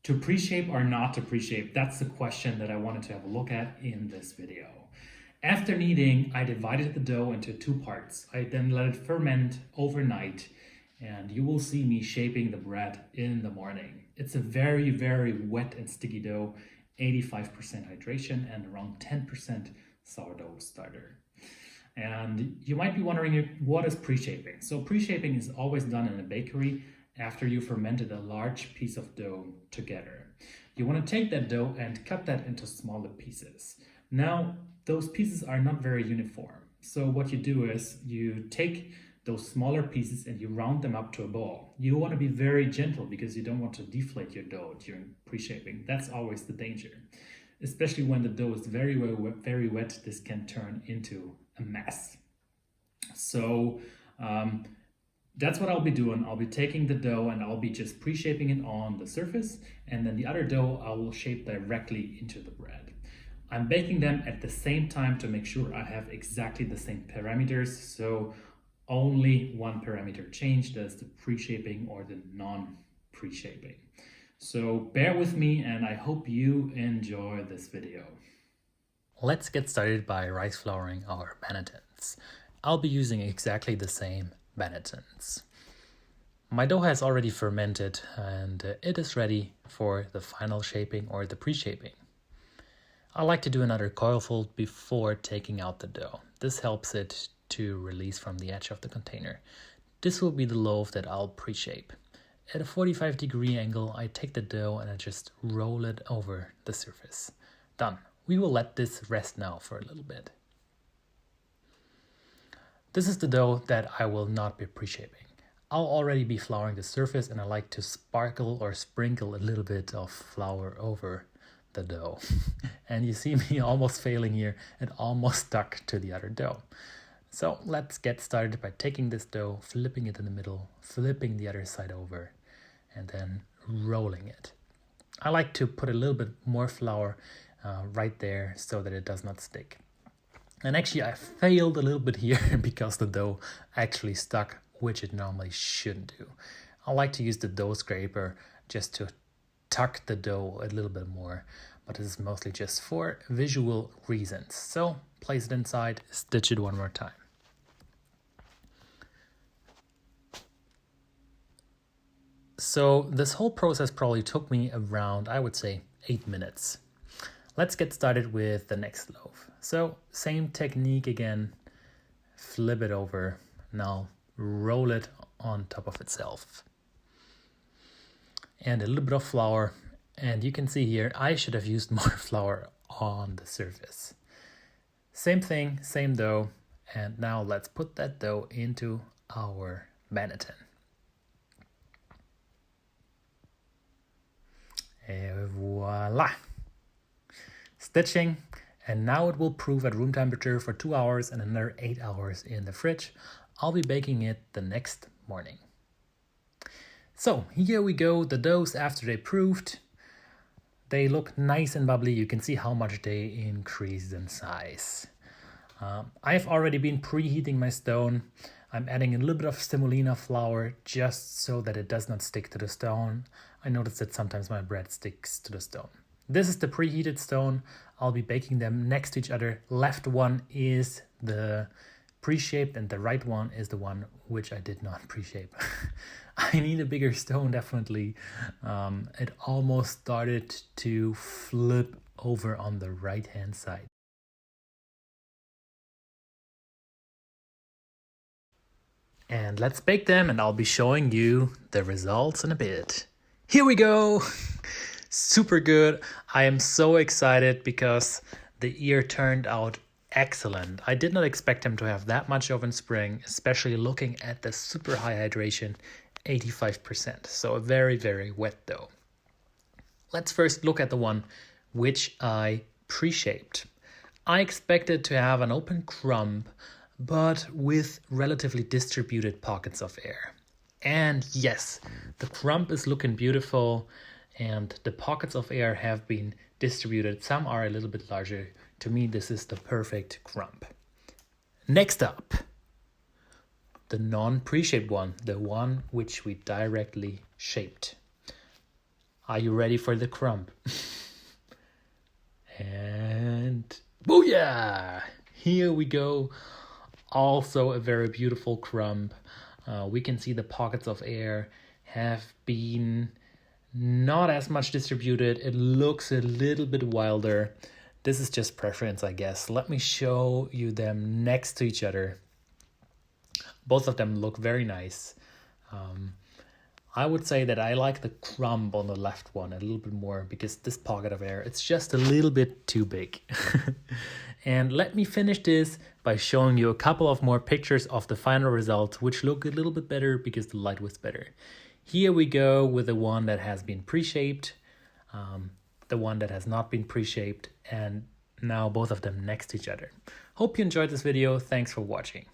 To pre-shape or not to pre-shape, that's the question that I wanted to have a look at in this video. After kneading, I divided the dough into 2 parts. I then let it ferment overnight, and you will see me shaping the bread in the morning. It's a very, very wet and sticky dough, 85% hydration and around 10% sourdough starter. And you might be wondering, what is pre-shaping? So pre-shaping is always done in a bakery after you fermented a large piece of dough together. You want to take that dough and cut that into smaller pieces. Now, those pieces are not very uniform. So what you do is you take those smaller pieces and you round them up to a ball. You want to be very gentle because you don't want to deflate your dough during pre-shaping. That's always the danger. Especially when the dough is very wet, this can turn into a mess. So that's what I'll be doing. I'll be taking the dough and I'll be just pre-shaping it on the surface, and then the other dough I will shape directly into the bread. I'm baking them at the same time to make sure I have exactly the same parameters, so only one parameter change, that's the pre-shaping or the non-pre-shaping. So bear with me and I hope you enjoy this video. Let's get started by rice flouring our bannetons. I'll be using exactly the same bannetons. My dough has already fermented and it is ready for the final shaping or the pre-shaping. I like to do another coil fold before taking out the dough. This helps it to release from the edge of the container. This will be the loaf that I'll pre-shape. At a 45-degree angle, I take the dough and I just roll it over the surface. Done. We will let this rest now for a little bit. This is the dough that I will not be pre-shaping. I'll already be flouring the surface and I like to sparkle or sprinkle a little bit of flour over the dough. And you see me almost failing here and almost stuck to the other dough. So let's get started by taking this dough, flipping it in the middle, flipping the other side over, and then rolling it. I like to put a little bit more flour right there so that it does not stick. And actually I failed a little bit here because the dough actually stuck, which it normally shouldn't do. I like to use the dough scraper just to tuck the dough a little bit more, but this is mostly just for visual reasons. So place it inside, stitch it one more time. So this whole process probably took me around, I would say, 8 minutes. Let's get started with the next loaf. So same technique again, flip it over, now roll it on top of itself. And a little bit of flour, and you can see here I should have used more flour on the surface. Same thing, same dough, and now let's put that dough into our banneton. Et voila! Stitching, and now it will proof at room temperature for 2 hours and another 8 hours in the fridge. I'll be baking it the next morning. So here we go, the doughs after they proofed. They look nice and bubbly. You can see how much they increased in size. I've already been preheating my stone. I'm adding a little bit of semolina flour just so that it does not stick to the stone. I noticed that sometimes my bread sticks to the stone. This is the preheated stone. I'll be baking them next to each other. Left one is the pre-shaped and the right one is the one which I did not pre-shape. I need a bigger stone, definitely. It almost started to flip over on the right hand side. And let's bake them and I'll be showing you the results in a bit. Here we go! Super good. I am so excited because the ear turned out excellent. I did not expect him to have that much oven spring, especially looking at the super high hydration, 85%. So a very, very wet dough. Let's first look at the one which I pre-shaped. I expected to have an open crumb, but with relatively distributed pockets of air. And yes, the crumb is looking beautiful and the pockets of air have been distributed. Some are a little bit larger. To me, this is the perfect crumb. Next up, the non-pre-shaped one, the one which we directly shaped. Are you ready for the crumb? And booyah! Here we go. Also a very beautiful crumb. We can see the pockets of air have been not as much distributed. It looks a little bit wilder. This is just preference, I guess. Let me show you them next to each other. Both of them look very nice. I would say that I like the crumb on the left one a little bit more because this pocket of air, it's just a little bit too big. And let me finish this by showing you a couple of more pictures of the final results, which look a little bit better because the light was better. Here we go with the one that has been pre-shaped, the one that has not been pre-shaped, and now both of them next to each other. Hope you enjoyed this video. Thanks for watching.